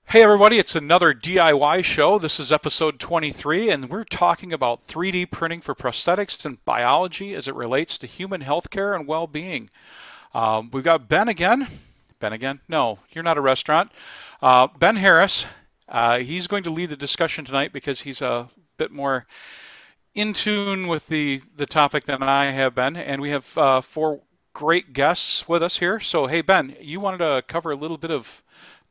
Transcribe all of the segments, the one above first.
Hey everybody, it's another DIY show. This is episode 23, and we're talking about 3D printing for prosthetics and biology as it relates to human healthcare and well-being. We've got Ben again. Ben again? No, you're not a restaurant. Ben Harris. He's going to lead the discussion tonight because he's a bit more in tune with the topic than I have been. And we have four great guests with us here. So, hey, Ben, you wanted to cover a little bit of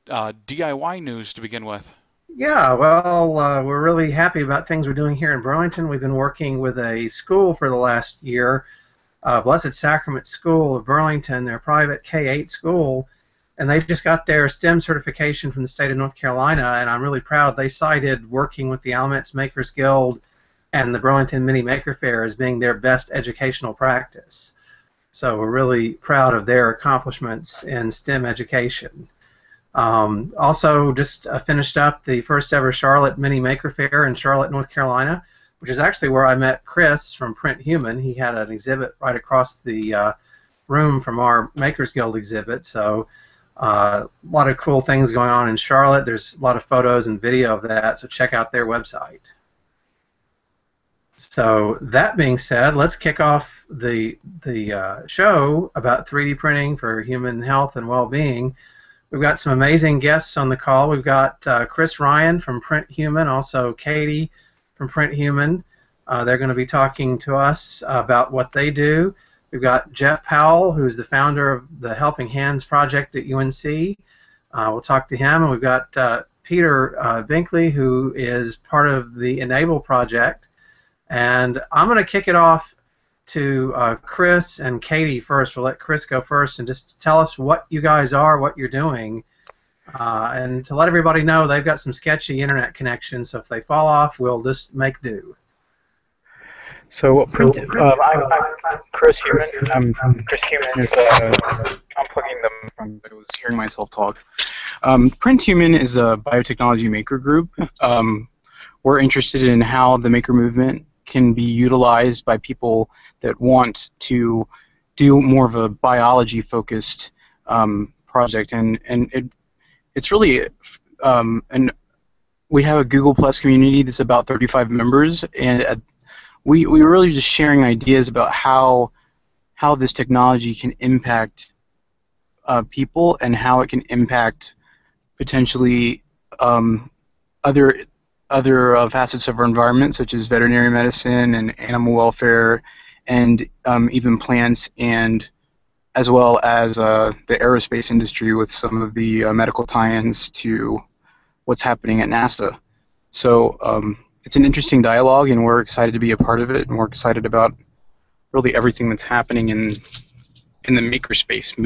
DIY news to begin with. Yeah, well, we're really happy about things we're doing here in Burlington. We've been working with a school for the last year, Blessed Sacrament School of Burlington. They're a private K-8 school, and they just got their STEM certification from the state of North Carolina, and I'm really proud. They cited working with the Alamance Makers Guild and the Burlington Mini Maker Fair as being their best educational practice. So we're really proud of their accomplishments in STEM education. Also, just finished up the first ever Charlotte Mini Maker Fair in Charlotte, North Carolina, which is actually where I met Chris from Print Human. He had an exhibit right across the room from our Makers Guild exhibit. So a lot of cool things going on in Charlotte. There's a lot of photos and video of that, so check out their website. So that being said, let's kick off the show about 3D printing for human health and well-being. We've got some amazing guests on the call. We've got Chris Ryan from Print Human, also Katie from Print Human. They're going to be talking to us about what they do. We've got Jeff Powell, who's the founder of the Helping Hands Project at UNC. We'll talk to him. And we've got Peter Binkley, who is part of the e-Nable project. And I'm going to kick it off to Chris and Katie first. We'll let Chris go first and just tell us what you guys are, what you're doing, and to let everybody know they've got some sketchy internet connections, so if they fall off, we'll just make do. So, I'm Chris Human. Chris Human is, I'm plugging them from, I was hearing myself talk. Print Human is a biotechnology maker group. We're interested in how the maker movement can be utilized by people that want to do more of a biology-focused project, and it's really and we have a Google Plus community that's about 35 members, and we really just sharing ideas about how this technology can impact people and how it can impact potentially other facets of our environment, such as veterinary medicine and animal welfare, and even plants, and as well as the aerospace industry with some of the medical tie-ins to what's happening at NASA. So it's an interesting dialogue, and we're excited to be a part of it, and we're excited about really everything that's happening in the makerspace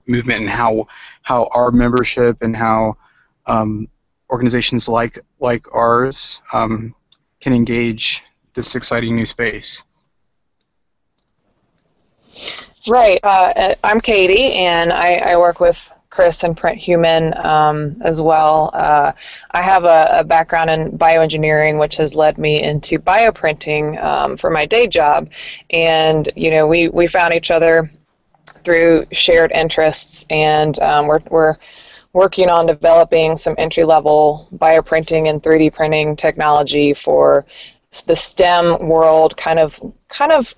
movement, and how our membership and how organizations like ours can engage this exciting new space. Right. I'm Katie, and I work with Chris and Print Human as well. I have a background in bioengineering, which has led me into bioprinting for my day job. And, you know, we found each other through shared interests, and we're working on developing some entry-level bioprinting and 3D printing technology for the STEM world, kind of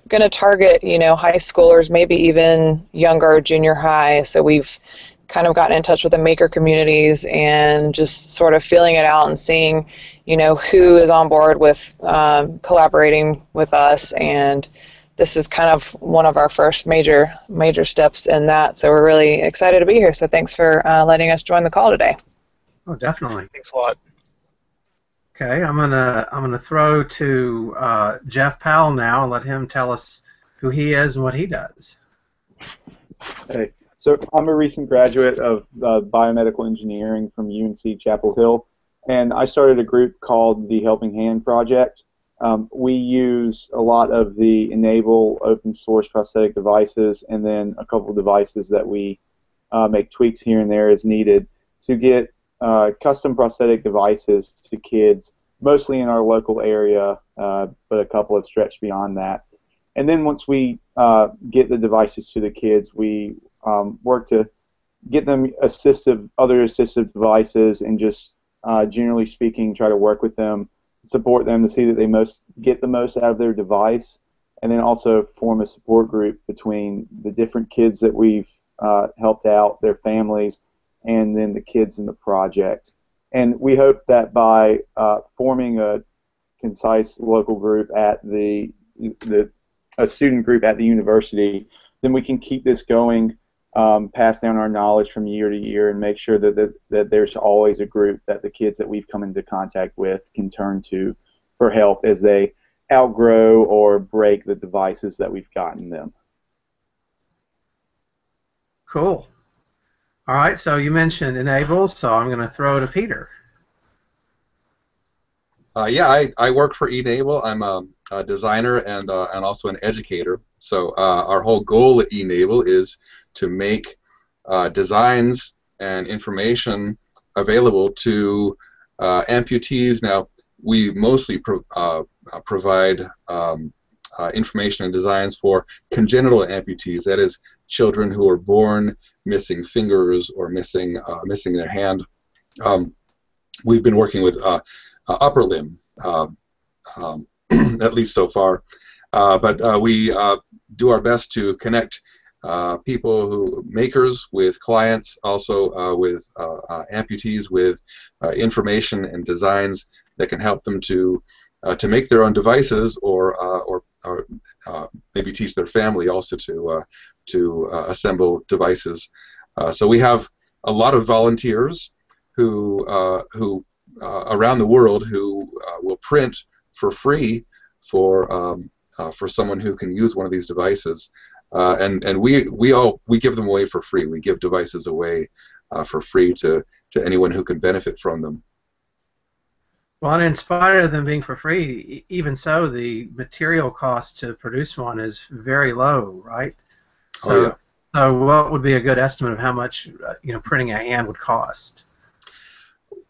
going to target, you know, high schoolers, maybe even younger, junior high. So we've kind of gotten in touch with the maker communities and just sort of feeling it out and seeing, you know, who is on board with collaborating with us. And this is kind of one of our first major steps in that. So we're really excited to be here. So thanks for letting us join the call today. Oh, definitely. Thanks a lot. Okay, I'm gonna throw to Jeff Powell now and let him tell us who he is and what he does. Hey, So I'm a recent graduate of biomedical engineering from UNC Chapel Hill, and I started a group called the Helping Hand Project. We use a lot of the e-Nable open source prosthetic devices, and then a couple of devices that we make tweaks here and there as needed to get custom prosthetic devices to kids, mostly in our local area, but a couple have stretched beyond that. And then once we get the devices to the kids, we work to get them other assistive devices, and just generally speaking, try to work with them, support them to see that they get the most out of their device, and then also form a support group between the different kids that we've helped out, their families, and then the kids in the project. And we hope that by forming a concise local group at a student group at the university, then we can keep this going, pass down our knowledge from year to year, and make sure that there's always a group that the kids that we've come into contact with can turn to for help as they outgrow or break the devices that we've gotten them. Cool. All right, so you mentioned e-Nable, so I'm going to throw to Peter. Yeah, I work for e-Nable. I'm a designer and also an educator. So our whole goal at e-Nable is to make designs and information available to amputees. Now, we mostly provide information and designs for congenital amputees. That is, children who are born missing fingers or missing their hand. We've been working with upper limb, at least so far. But we do our best to connect makers with clients, also with amputees, with information and designs that can help them to make their own devices, or maybe teach their family also to assemble devices. So we have a lot of volunteers who around the world who will print for free for someone who can use one of these devices, and we give them away for free. We give devices away for free to anyone who can benefit from them. Well, and in spite of them being for free, even so, the material cost to produce one is very low, right? So, oh, yeah. So what would be a good estimate of how much printing a hand would cost?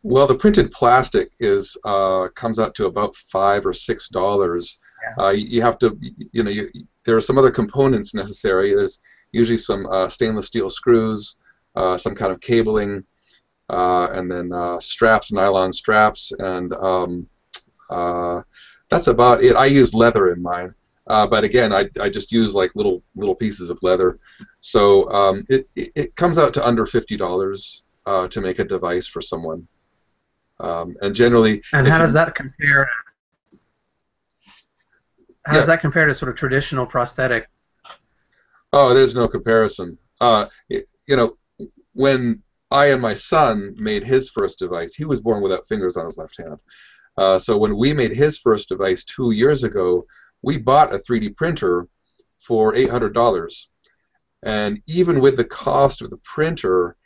Well, the printed plastic comes out to about $5 or $6. Yeah. You have to, there are some other components necessary. There's usually some stainless steel screws, some kind of cabling, and then straps, nylon straps, and that's about it. I use leather in mine, but again, I just use like little pieces of leather. So it comes out to under $50 to make a device for someone. And generally, and how does that compare? How does that compare to sort of traditional prosthetic? Oh, there's no comparison. When I and my son made his first device, he was born without fingers on his left hand. So when we made his first device 2 years ago, we bought a 3D printer for $800. And even with the cost of the printer,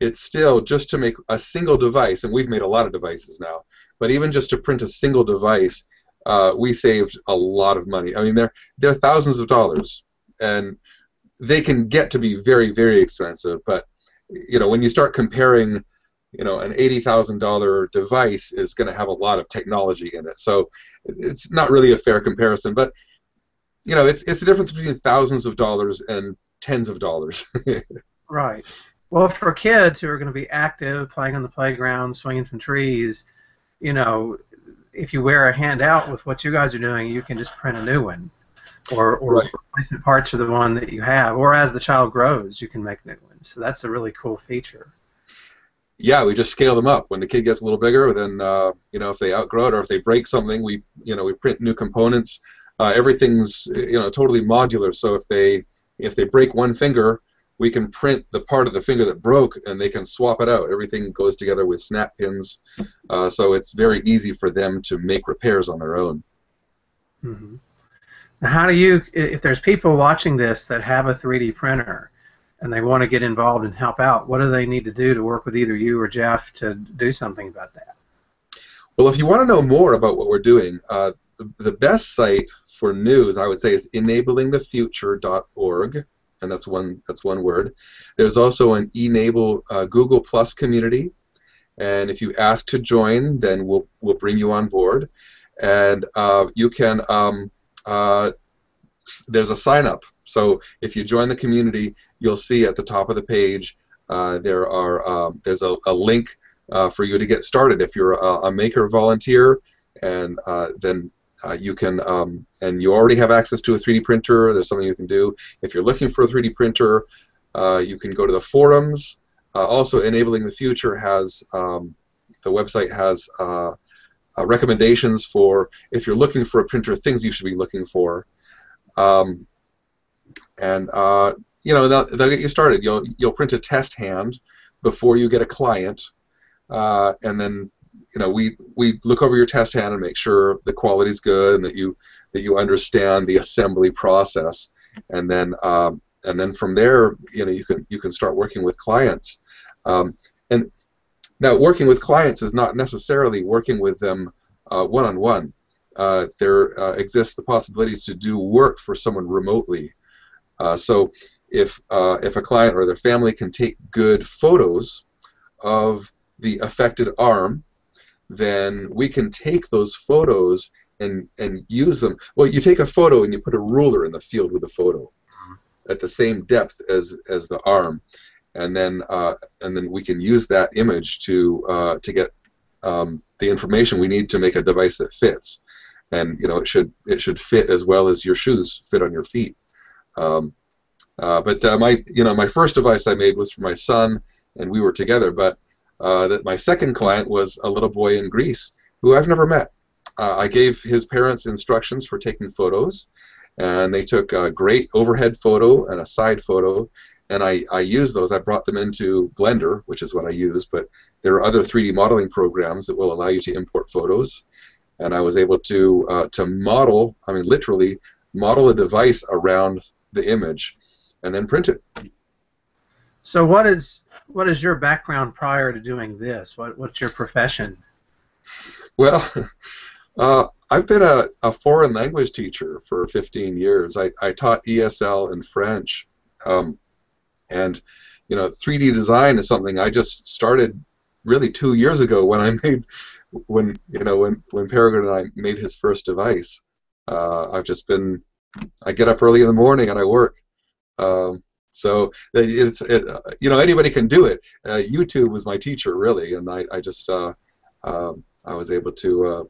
it's still, just to make a single device, and we've made a lot of devices now, but even just to print a single device, we saved a lot of money. I mean, they're thousands of dollars, and they can get to be very, very expensive, but when you start comparing, an $80,000 device is going to have a lot of technology in it. So it's not really a fair comparison, but it's the difference between thousands of dollars and tens of dollars. Right. Well, for kids who are going to be active, playing on the playground, swinging from trees, if you wear a hand out with what you guys are doing, you can just print a new one, or right. Replacement parts for the one that you have, or as the child grows, you can make new ones. So that's a really cool feature. Yeah, we just scale them up. When the kid gets a little bigger, then if they outgrow it or if they break something, we print new components. Everything's totally modular. So if they break one finger, we can print the part of the finger that broke, and they can swap it out. Everything goes together with snap pins, so it's very easy for them to make repairs on their own. Mm-hmm. Now, how do you, if there's people watching this that have a 3D printer, and they want to get involved and help out, what do they need to do to work with either you or Jeff to do something about that? Well, if you want to know more about what we're doing, the best site for news, I would say, is enablingthefuture.org, and that's one word. There's also an e-Nable Google Plus community, and if you ask to join, then we'll bring you on board, and you can. There's a sign up. So if you join the community, you'll see at the top of the page there's a link for you to get started. If you're a maker volunteer, and then you can, and you already have access to a 3D printer, there's something you can do. If you're looking for a 3D printer, you can go to the forums. Also, Enabling the Future has, the website has recommendations for, if you're looking for a printer, things you should be looking for. You know, they'll get you started. You'll print a test hand before you get a client, and then, you know, we look over your test hand and make sure the quality's good and that you understand the assembly process, and then from there, you know, you can start working with clients. And now, working with clients is not necessarily working with them one-on-one. There exists the possibility to do work for someone remotely. So if a client or their family can take good photos of the affected arm, then we can take those photos and use them. Well, you take a photo and you put a ruler in the field with the photo at the same depth as the arm, and then we can use that image to get the information we need to make a device that fits. And, you know, it should fit as well as your shoes fit on your feet. But my first device I made was for my son, and we were together. But my second client was a little boy in Greece who I've never met. I gave his parents instructions for taking photos, and they took a great overhead photo and a side photo, and I used those. I brought them into Blender, which is what I use, but there are other 3D modeling programs that will allow you to import photos, and I was able to model, I mean literally model a device around the image and then print it. So what is your background prior to doing this? What's your profession? Well, I've been a foreign language teacher for 15 years. I taught ESL and French, and, you know, 3D design is something I just started really 2 years ago when Peregrine and I made his first device. I get up early in the morning and I work. So you know, anybody can do it. YouTube was my teacher, really, and I was able to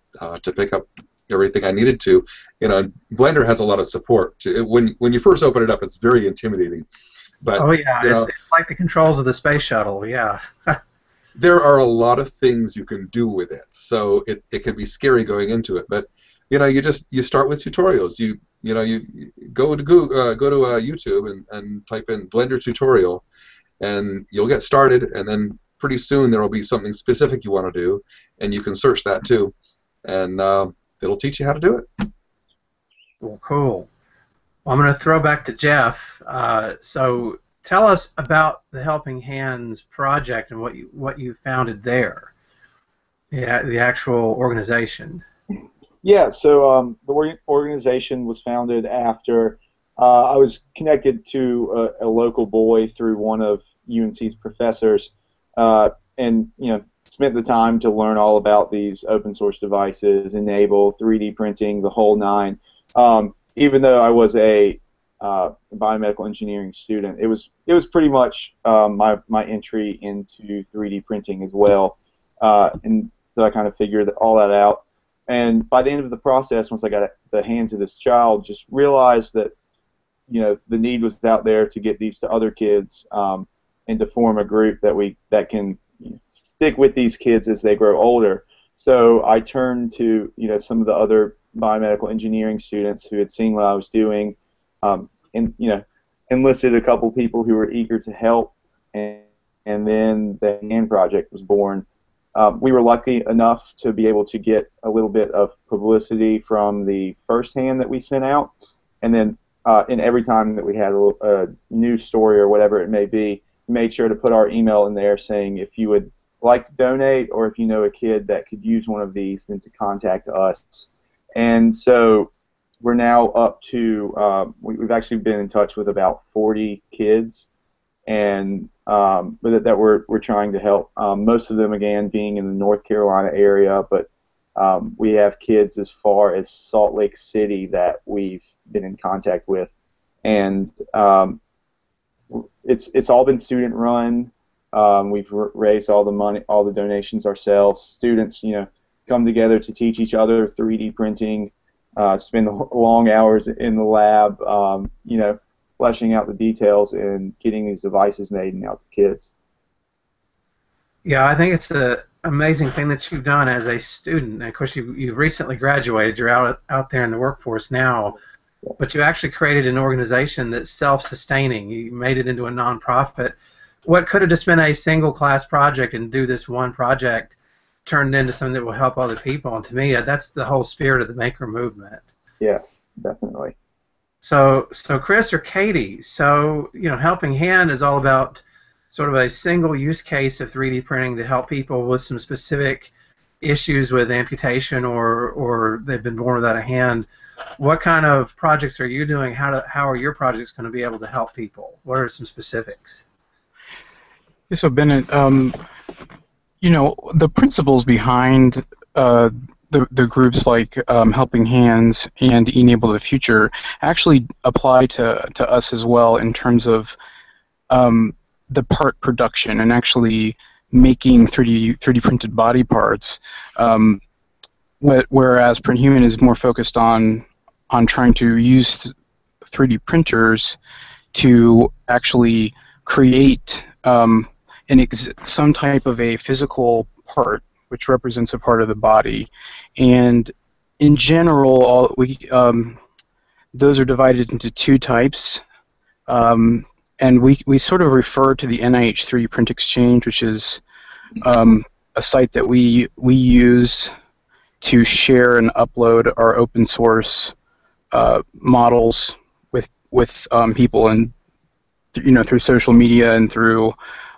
pick up everything I needed to. You know, Blender has a lot of support. When you first open it up, it's very intimidating. But, oh yeah, it's like the controls of the space shuttle. Yeah. There are a lot of things you can do with it, so it can be scary going into it. But, you know, you start with tutorials. You go to Google, go to YouTube and type in Blender tutorial, and you'll get started. And then pretty soon there will be something specific you want to do, and you can search that too, and it'll teach you how to do it. Well, cool. Well, I'm going to throw back to Jeff. So tell us about the Helping Hands project and what you founded there. Yeah, the actual organization. Yeah, so the organization was founded after I was connected to a local boy through one of UNC's professors, and, you know, spent the time to learn all about these open source devices, e-Nable, 3D printing, the whole nine. Even though I was a biomedical engineering student, it was pretty much my entry into 3D printing as well, and so I kind of figured all that out. And by the end of the process, once I got the hands of this child, just realized that, you know, the need was out there to get these to other kids, and to form a group that can, you know, stick with these kids as they grow older. So I turned to, you know, some of the other biomedical engineering students who had seen what I was doing, and, you know, enlisted a couple people who were eager to help, and then the hand project was born. We were lucky enough to be able to get a little bit of publicity from the first hand that we sent out, and then and every time that we had a news story or whatever it may be, we made sure to put our email in there saying if you would like to donate or if you know a kid that could use one of these, then to contact us. And so we're now up to, we've actually been in touch with about 40 kids and that we're trying to help. Most of them, again, being in the North Carolina area, but we have kids as far as Salt Lake City that we've been in contact with. And it's all been student run. We've raised all the money, all the donations ourselves. Students, come together to teach each other 3D printing, spend long hours in the lab, fleshing out the details and getting these devices made and out to kids. Yeah, I think it's an amazing thing that you've done as a student. And of course, you've recently graduated. You're out there in the workforce now. But you actually created an organization that's self-sustaining. You made it into a nonprofit. What could have just been a single class project and do this one project turned into something that will help other people. And to me, that's the whole spirit of the maker movement. Yes, definitely. So Chris or Katie, Helping Hand is all about sort of a single use case of 3D printing to help people with some specific issues with amputation or they've been born without a hand. What kind of projects are you doing? How are your projects going to be able to help people? What are some specifics? Yeah, so Bennett, the principles behind the groups like Helping Hands and e-Nable the Future actually apply to us as well in terms of the part production and actually making 3D printed body parts, whereas Print Human is more focused on trying to use 3D printers to actually create some type of a physical part which represents a part of the body. And in general, those are divided into two types. And we sort of refer to the NIH 3D Print Exchange, which is a site that we use to share and upload our open source models with people, and through social media and through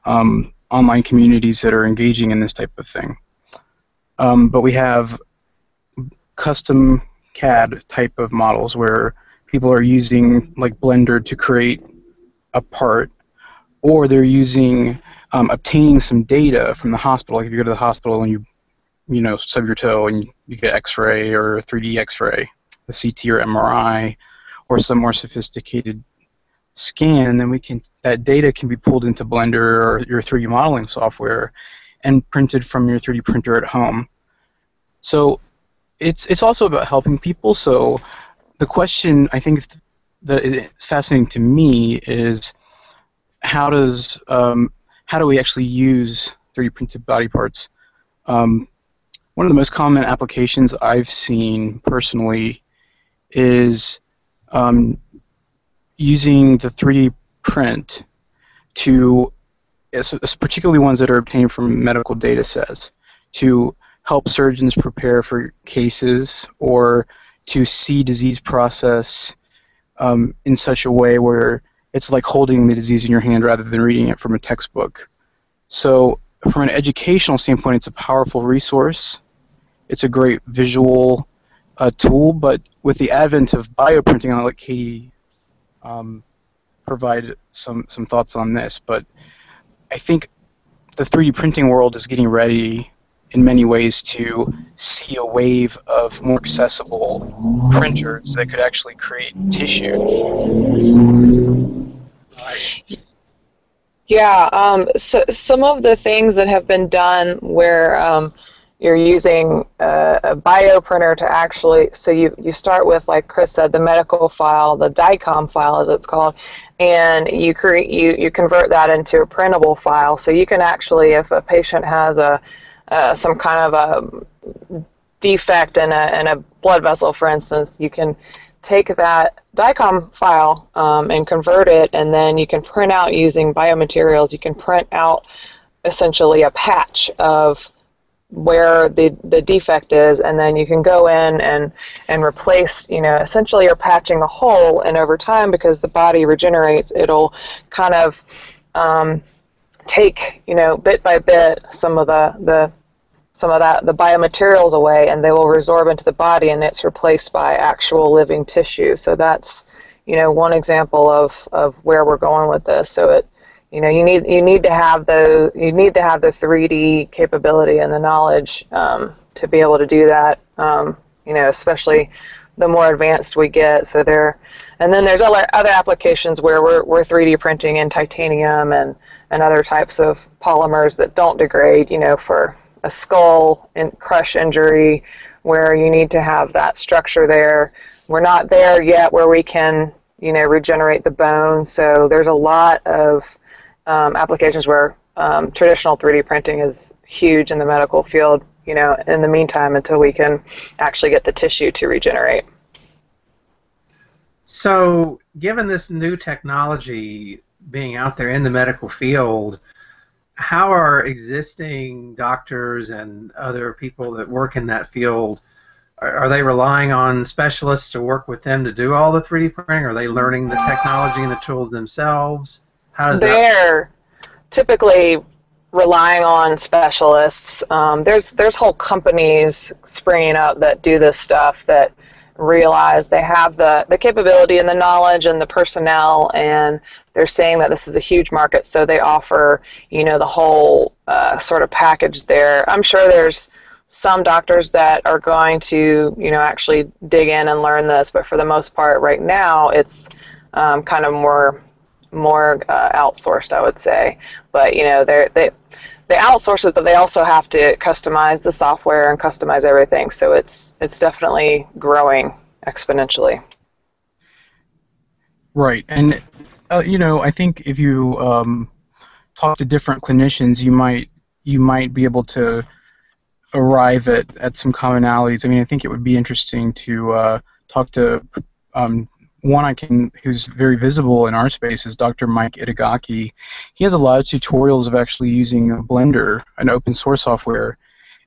online communities that are engaging in this type of thing. But we have custom CAD type of models where people are using like Blender to create a part, or they're using obtaining some data from the hospital. Like if you go to the hospital and you stub your toe and you get X-ray or a 3D X-ray, a CT or MRI, or some more sophisticated scan, then that data can be pulled into Blender or your 3D modeling software and printed from your 3D printer at home. So it's also about helping people. So the question I think that is fascinating to me is how do we actually use 3D printed body parts? One of the most common applications I've seen personally is using the 3D print to, particularly ones that are obtained from medical data sets, to help surgeons prepare for cases or to see disease process in such a way where it's like holding the disease in your hand rather than reading it from a textbook. So from an educational standpoint, it's a powerful resource. It's a great visual tool, but with the advent of bioprinting, I'll let Katie provide some thoughts on this. But I think the 3D printing world is getting ready in many ways to see a wave of more accessible printers that could actually create tissue. Yeah, so some of the things that have been done where you're using a bioprinter to actually, so you start with, like Chris said, the medical file, the DICOM file as it's called, and you convert that into a printable file. So you can actually, if a patient has some kind of a defect in a blood vessel, for instance, you can take that DICOM file and convert it, and then you can print out using biomaterials. You can print out essentially a patch of where the defect is, and then you can go in and replace, essentially you're patching the hole, and over time, because the body regenerates, it'll kind of take, bit by bit some of the biomaterials away, and they will resorb into the body, and it's replaced by actual living tissue. So that's, one example of where we're going with this. So it, you need to have the 3D capability and the knowledge to be able to do that. Especially the more advanced we get. So and then there's other applications where we're 3D printing in titanium and other types of polymers that don't degrade. For a skull and crush injury, where you need to have that structure there. We're not there yet where we can, regenerate the bone. So there's a lot of applications where traditional 3D printing is huge in the medical field, in the meantime, until we can actually get the tissue to regenerate. So, given this new technology being out there in the medical field, how are existing doctors and other people that work in that field, are they relying on specialists to work with them to do all the 3D printing? Are they learning the technology and the tools themselves? How does They're typically relying on specialists. There's whole companies springing up that do this stuff, that realize they have the capability and the knowledge and the personnel, and they're saying that this is a huge market, so they offer, the whole sort of package there. I'm sure there's some doctors that are going to, actually dig in and learn this, but for the most part right now it's kind of more outsourced, I would say. But they outsource it, but they also have to customize the software and customize everything. So it's definitely growing exponentially. Right, and I think if you talk to different clinicians, you might be able to arrive at some commonalities. I mean, I think it would be interesting to talk to who's very visible in our space is Dr. Mike Itagaki. He has a lot of tutorials of actually using a Blender, an open source software,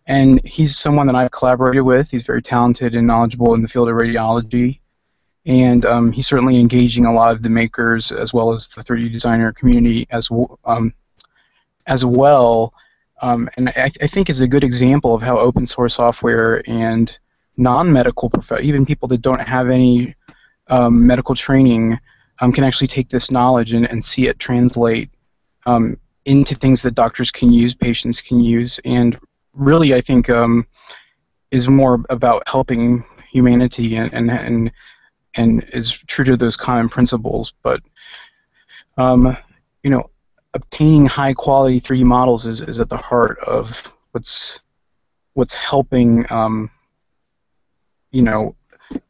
and he's someone that I've collaborated with. He's very talented and knowledgeable in the field of radiology, and he's certainly engaging a lot of the makers as well as the 3D designer community as well. And I think is a good example of how open source software and non-medical even people that don't have any medical training can actually take this knowledge and see it translate into things that doctors can use, patients can use, and really I think is more about helping humanity and is true to those common principles. But obtaining high quality 3D models is at the heart of what's helping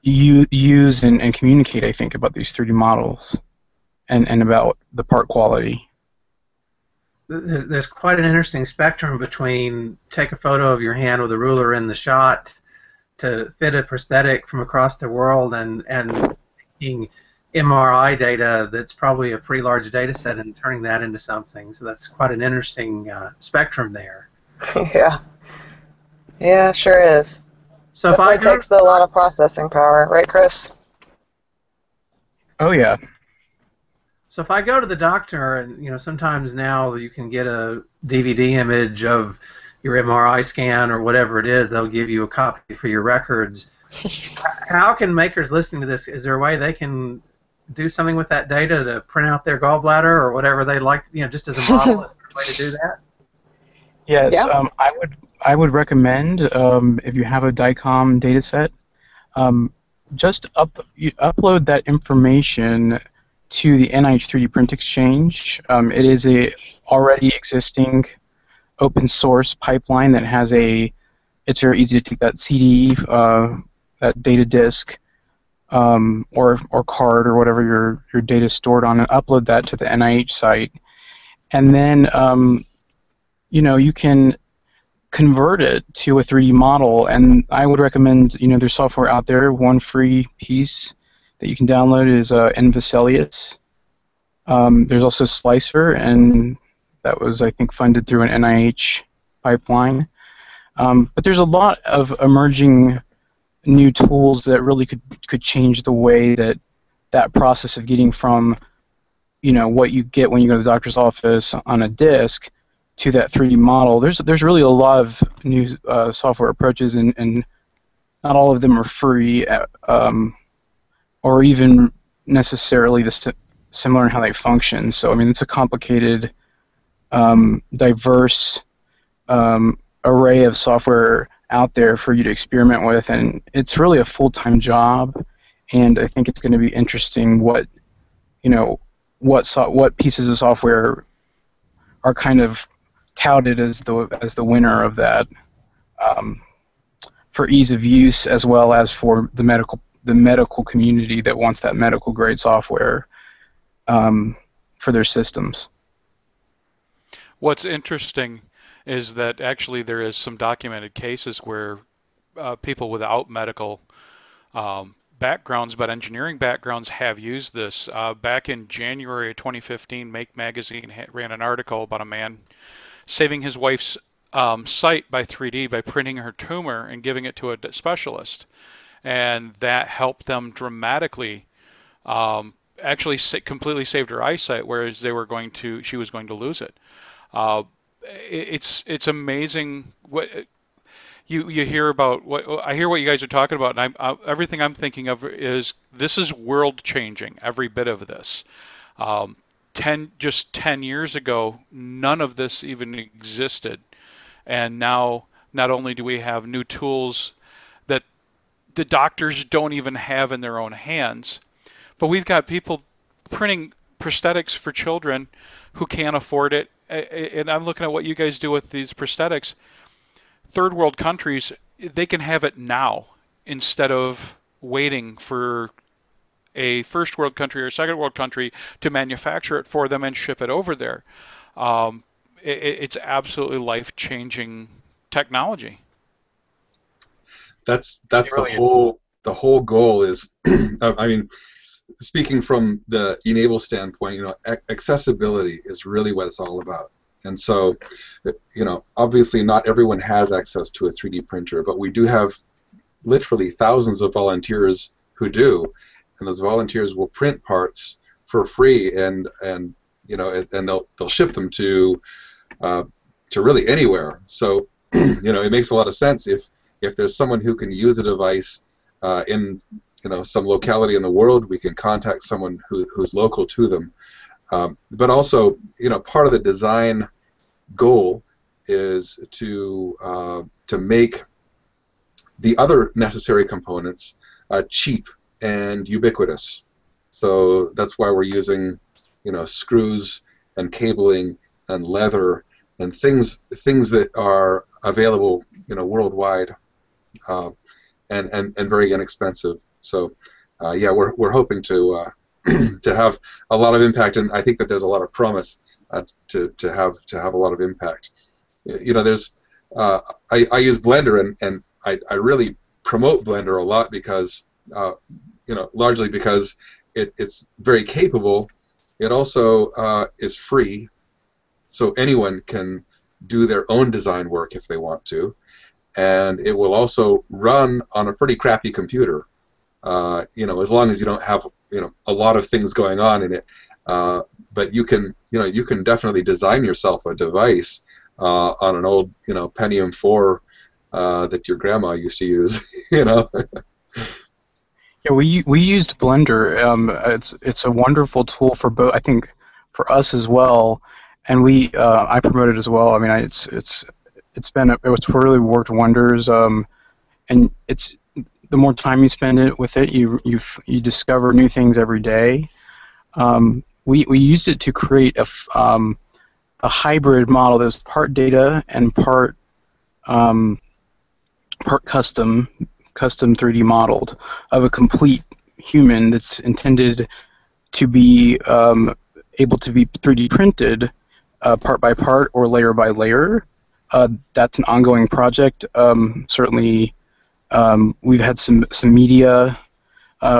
you use and communicate, I think, about these 3D models and about the part quality. There's quite an interesting spectrum between take a photo of your hand with a ruler in the shot to fit a prosthetic from across the world and taking MRI data that's probably a pretty large data set and turning that into something. So that's quite an interesting spectrum there. Yeah, sure is. So it takes a lot of processing power, right, Chris? Oh yeah. So if I go to the doctor, and sometimes now you can get a DVD image of your MRI scan or whatever it is, they'll give you a copy for your records. How can makers listening to this, is there a way they can do something with that data to print out their gallbladder or whatever they like, just as a model, is there a way to do that? Yes, yeah. I would recommend if you have a DICOM data set, just upload that information to the NIH 3D Print Exchange. It is a already existing open source pipeline that has it's very easy to take that CD, that data disk, or card or whatever your data is stored on, and upload that to the NIH site, and then you can convert it to a 3D model. And I would recommend, there's software out there. One free piece that you can download is NViselius. There's also Slicer, and that was, I think, funded through an NIH pipeline. But there's a lot of emerging new tools that really could change the way that process of getting from, what you get when you go to the doctor's office on a disc to that 3D model. There's really a lot of new software approaches, and not all of them are free, or even necessarily similar in how they function. So I mean, it's a complicated, diverse array of software out there for you to experiment with, and it's really a full-time job. And I think it's going to be interesting what pieces of software are kind of touted as the winner of that, for ease of use, as well as for the medical community that wants that medical grade software for their systems. What's interesting is that actually there is some documented cases where people without medical backgrounds but engineering backgrounds have used this. Back in January of 2015, Make Magazine ran an article about a man saving his wife's sight by 3D by printing her tumor and giving it to a specialist, and that helped them dramatically. Actually, completely saved her eyesight, whereas she was going to lose it. It's amazing what you hear about. I hear what you guys are talking about, and everything I'm thinking of is this is world changing. Every bit of this. 10 years ago, none of this even existed, and now not only do we have new tools that the doctors don't even have in their own hands, but we've got people printing prosthetics for children who can't afford it. And I'm looking at what you guys do with these prosthetics. Third world countries, they can have it now instead of waiting for a first world country or second world country to manufacture it for them and ship it over there. It's absolutely life-changing technology. That's the whole goal is. I mean, speaking from the e-Nable standpoint, accessibility is really what it's all about. And so, obviously not everyone has access to a 3D printer, but we do have literally thousands of volunteers who do, and those volunteers will print parts for free, and they'll ship them to really anywhere. So, it makes a lot of sense if there's someone who can use a device in some locality in the world, we can contact someone who's local to them. But also, part of the design goal is to make the other necessary components cheap and ubiquitous. So that's why we're using, screws and cabling and leather and things that are available, worldwide, and very inexpensive. So, yeah, we're hoping to to have a lot of impact, and I think that there's a lot of promise to have a lot of impact. There's I use Blender, and I really promote Blender a lot because largely because it's very capable. It also is free, so anyone can do their own design work if they want to, and it will also run on a pretty crappy computer. As long as you don't have a lot of things going on in it, but you can definitely design yourself a device on an old Pentium 4 that your grandma used to use. Yeah, we used Blender. It's a wonderful tool for both. I think for us as well, and I promote it as well. I mean, it's really worked wonders. And it's the more time you spend with it, you discover new things every day. We used it to create a hybrid model that was part data and part custom 3D modeled of a complete human that's intended to be able to be 3D printed part by part or layer by layer. That's an ongoing project. Certainly, we've had some media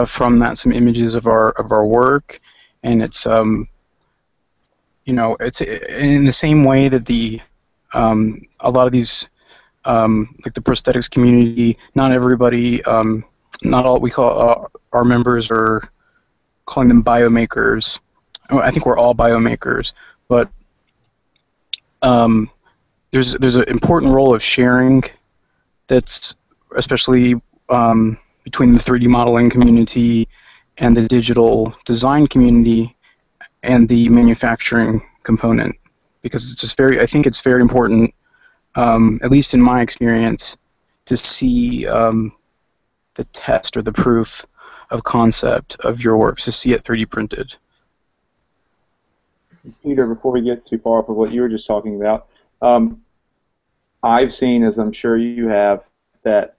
from that, some images of our work, and it's it's in the same way that a lot of these like the prosthetics community. Not everybody, not all we call our members are calling them biomakers. I think we're all biomakers, but there's an important role of sharing that's especially between the 3D modeling community and the digital design community and the manufacturing component, because it's just I think it's very important, at least in my experience, to see the test or the proof of concept of your works, to see it 3D printed. Peter, before we get too far off of what you were just talking about, I've seen, as I'm sure you have, that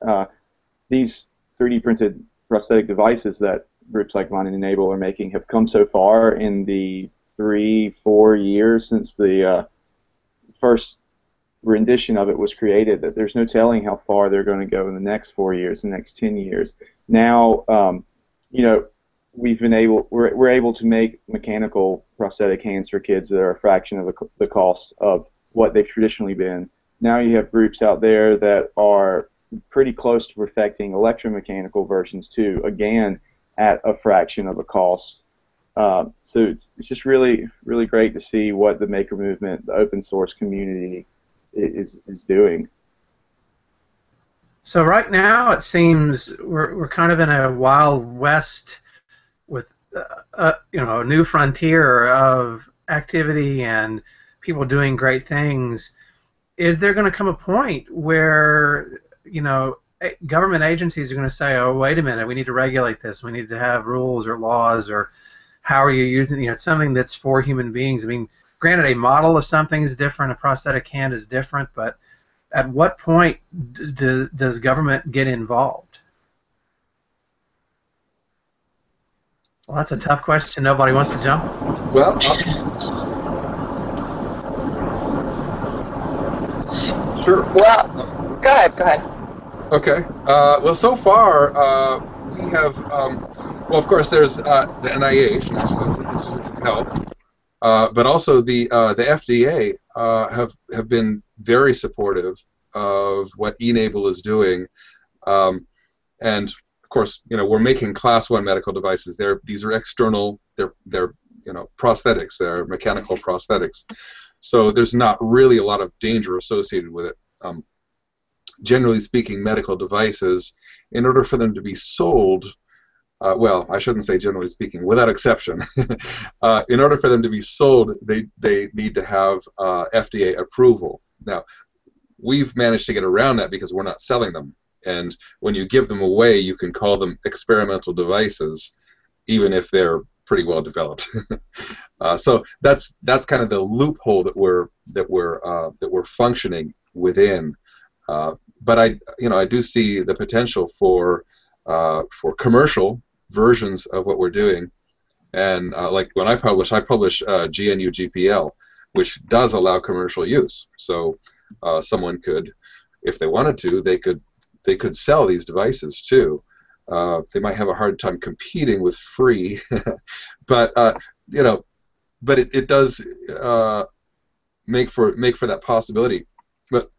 these 3D printed prosthetic devices that groups like Mine and e-Nable are making have come so far in the 3-4 years since the first rendition of it was created that there's no telling how far they're going to go in the next 4 years, the next 10 years. Now, you know, we're able to make mechanical prosthetic hands for kids that are a fraction of the cost of what they've traditionally been. Now you have groups out there that are pretty close to perfecting electromechanical versions too, again, at a fraction of the cost. So it's just really, really great to see what the maker movement, the open source community is doing. So right now it seems we're kind of in a wild west with you know, a new frontier of activity and people doing great things. Is there going to come a point where, you know, government agencies are going to say, oh, wait a minute, we need to regulate this, we need to have rules or laws, or how are you using, you know, it's something that's for human beings. I mean, granted, a model of something is different, a prosthetic hand is different, but at what point does government get involved? Well, that's a tough question. Nobody wants to jump. Well, sure. Well, go ahead. Okay. Well, so far we have. Well, of course, there's the NIH, National Institutes of Health, but also the FDA have been very supportive of what e-Nable is doing, and of course, you know, we're making Class 1 medical devices. These are external. They're you know, prosthetics. They're mechanical prosthetics. So there's not really a lot of danger associated with it. Generally speaking, medical devices, in order for them to be sold, well, I shouldn't say generally speaking, without exception, in order for them to be sold, they need to have FDA approval. Now, we've managed to get around that because we're not selling them. And when you give them away, you can call them experimental devices, even if they're pretty well developed. So that's kind of the loophole that we're functioning within. But I do see the potential for commercial versions of what we're doing, and like when I publish GNU GPL, which does allow commercial use. So someone could, if they wanted to, they could sell these devices too. They might have a hard time competing with free, but you know, but it does make for that possibility. But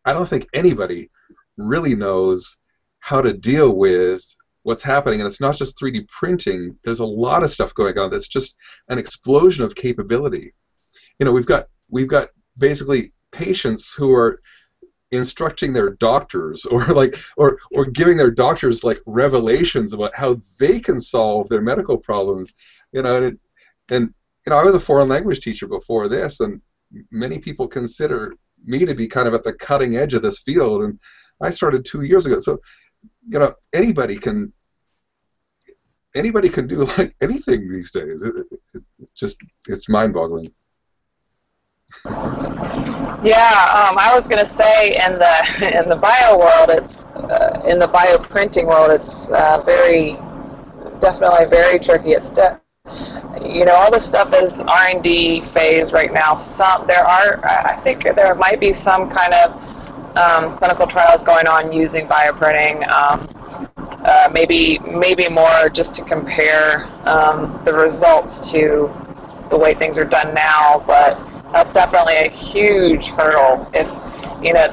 I don't think anybody really knows how to deal with what's happening, and it's not just 3D printing. There's a lot of stuff going on that's just an explosion of capability. You know, we've got basically patients who are instructing their doctors, or giving their doctors like revelations about how they can solve their medical problems. You know, and you know, I was a foreign language teacher before this, and many people consider me to be kind of at the cutting edge of this field, and I started 2 years ago. So, you know, anybody can do like anything these days. It's mind-boggling. Yeah, I was going to say in the bio world, it's in the bioprinting world, it's definitely very tricky. It's you know, all this stuff is R&D phase right now. I think there might be some kind of clinical trials going on using bioprinting. Maybe more just to compare the results to the way things are done now, but that's definitely a huge hurdle. If you know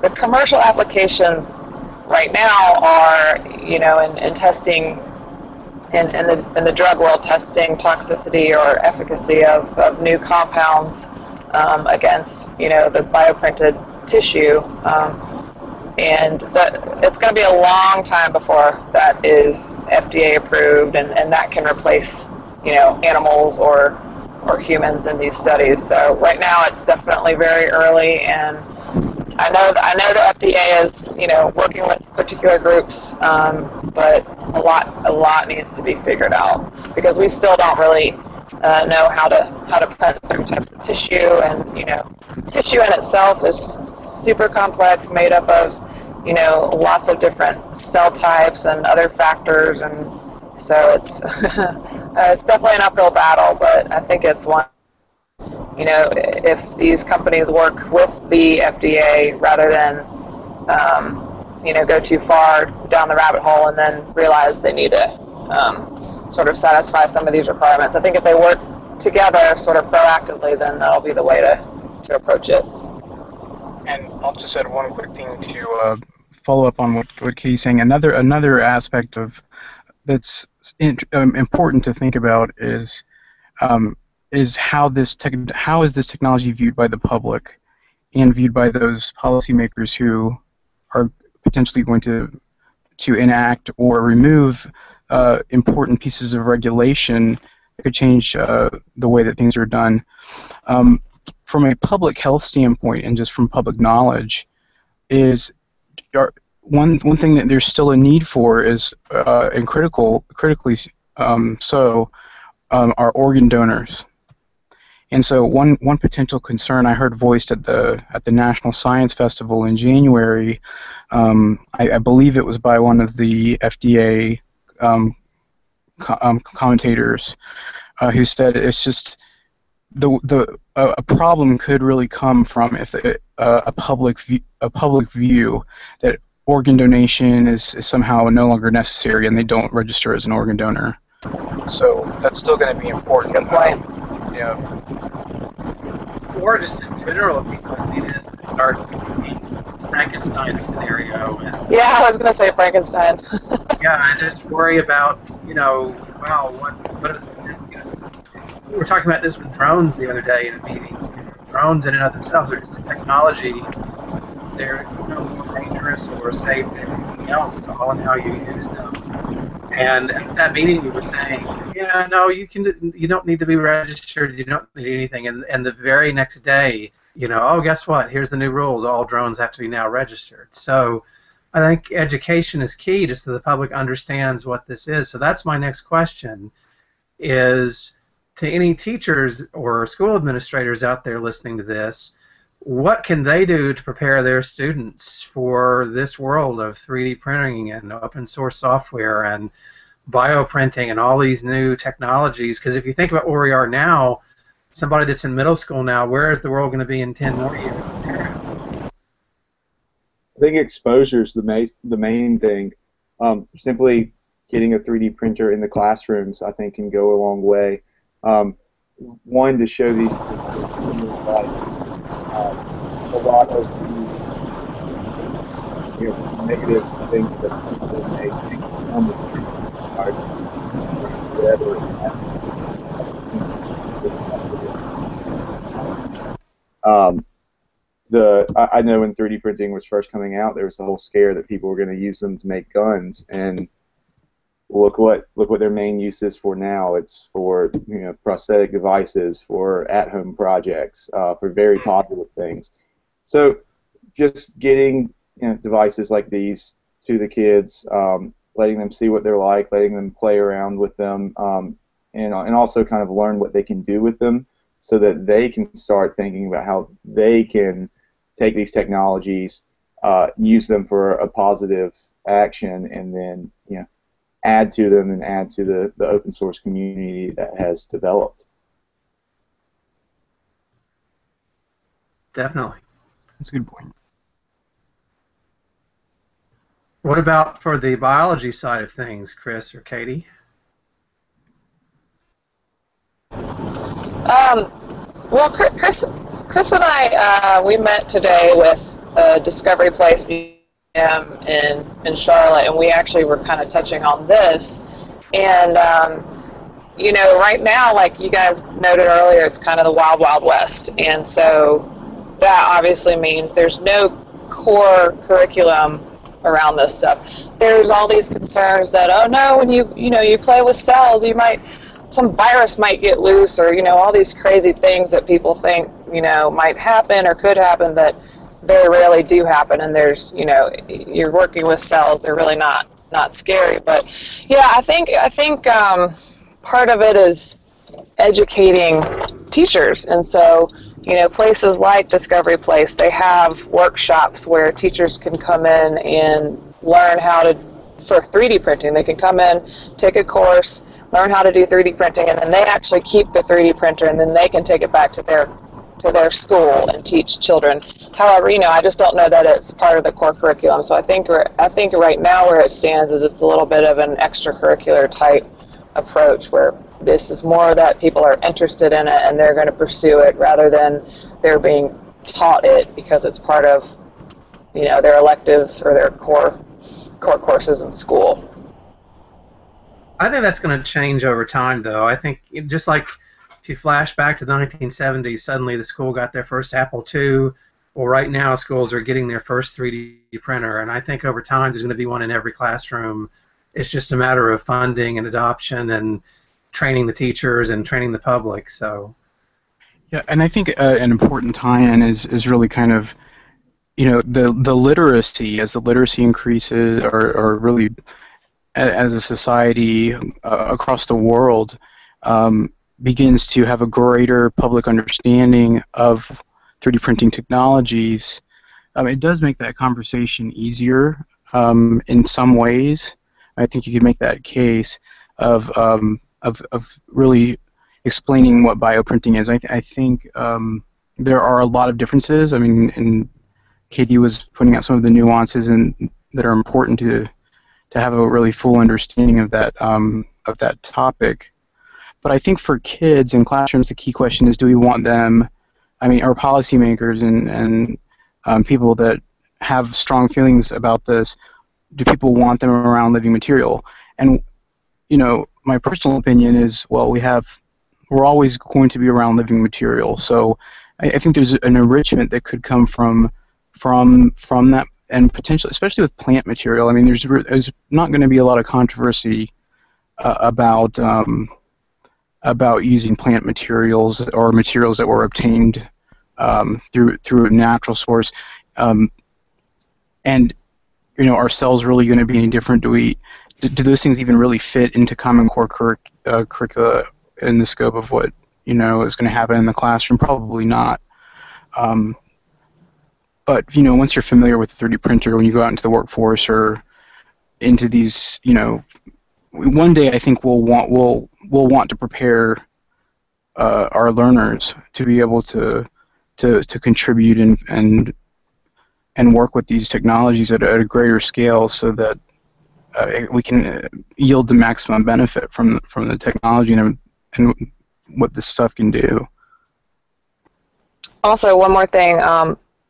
the commercial applications right now are, in testing, in the drug world, testing toxicity or efficacy of new compounds against, the bioprinted tissue. And it's going to be a long time before that is FDA approved, and that can replace, animals or humans in these studies. So right now it's definitely very early, and I know the FDA is, working with particular groups, but a lot needs to be figured out, because we still don't really know how to print certain types of tissue, and tissue in itself is super complex, made up of lots of different cell types and other factors, and so it's it's definitely an uphill battle, but I think it's one. If these companies work with the FDA rather than, go too far down the rabbit hole and then realize they need to sort of satisfy some of these requirements. I think if they work together sort of proactively, then that'll be the way to approach it. And I'll just add one quick thing to follow up on what Katie's saying. Another aspect of that's important to think about is how is this technology viewed by the public and viewed by those policymakers who are potentially going to enact or remove important pieces of regulation that could change the way that things are done. From a public health standpoint and just from public knowledge, one thing that there's still a need for is, and critically so, are organ donors. And so one potential concern I heard voiced at the National Science Festival in January, I believe it was by one of the FDA commentators, who said it's just a problem could really come from if a public view that organ donation is somehow no longer necessary and they don't register as an organ donor. So that's still going to be important. That's a good point. Or just in general, if people see this start the Frankenstein scenario. And, yeah, I was going to say Frankenstein. yeah, I just worry about, wow, what we were talking about this with drones the other day in a meeting. Drones in and of themselves are just a technology. They're more dangerous or safe than anything else. It's all in how you use them. And at that meeting, we were saying, yeah, no, you don't need to be registered. You don't need anything. And the very next day, oh, guess what? Here's the new rules. All drones have to be now registered. So I think education is key, just so the public understands what this is. So that's my next question, is to any teachers or school administrators out there listening to this, what can they do to prepare their students for this world of 3D printing and open source software and bioprinting and all these new technologies? Because if you think about where we are now, somebody that's in middle school now, where is the world going to be in 10 more years? I think exposure is the main thing. Simply getting a 3D printer in the classrooms, I think, can go a long way. One, to show these kids a lot of the negative things that people may think on the whatever. I know when 3D printing was first coming out, there was the whole scare that people were going to use them to make guns, and look what their main use is for now. It's for prosthetic devices, for at-home projects, for very positive things. So just getting devices like these to the kids, letting them see what they're like, letting them play around with them, and also kind of learn what they can do with them, so that they can start thinking about how they can take these technologies, use them for a positive action, and then add to them and add to the open source community that has developed. Definitely. That's a good point. What about for the biology side of things, Chris or Katie? Well, Chris and I, we met today with the Discovery Place Museum in Charlotte, and we actually were kind of touching on this. And you know, right now, like you guys noted earlier, it's kind of the wild, wild west, and so that obviously means there's no core curriculum around this stuff. There's all these concerns that, oh no, when you play with cells, some virus might get loose, or all these crazy things that people think might happen or could happen that very rarely do happen. And there's you're working with cells, they're really not scary. But yeah, I think part of it is educating teachers, and so places like Discovery Place, they have workshops where teachers can come in and learn for 3D printing. They can come in, take a course, learn how to do 3D printing, and then they actually keep the 3D printer, and then they can take it back to their school and teach children. However, I just don't know that it's part of the core curriculum. So I think right now where it stands is it's a little bit of an extracurricular type approach, where this is more that people are interested in it and they're going to pursue it, rather than they're being taught it because it's part of their electives or their core courses in school. I think that's going to change over time, though. I think just like if you flash back to the 1970s, suddenly the school got their first Apple II. Well, right now schools are getting their first 3D printer, and I think over time there's going to be one in every classroom. It's just a matter of funding and adoption and training the teachers and training the public. So, yeah, and I think an important tie-in is really kind of the literacy. As the literacy increases, or really as a society across the world begins to have a greater public understanding of 3D printing technologies, it does make that conversation easier in some ways. I think you could make that case of really explaining what bioprinting is. I think there are a lot of differences. I mean, and Katie was pointing out some of the nuances that are important to have a really full understanding of that topic. But I think for kids in classrooms, the key question is, do we want them? I mean, our policymakers and people that have strong feelings about this, do people want them around living material? And my personal opinion is, well, we're always going to be around living material. So I think there's an enrichment that could come from that, and potentially, especially with plant material. I mean, there's not going to be a lot of controversy about using plant materials or materials that were obtained through a natural source. And are cells really going to be any different? Do those things even really fit into Common Core curricula in the scope of what is going to happen in the classroom? Probably not. But once you're familiar with the 3D printer, when you go out into the workforce or into these, one day I think we'll want to prepare our learners to be able to contribute and work with these technologies at a greater scale, so that we can yield the maximum benefit from the technology and what this stuff can do. Also, one more thing.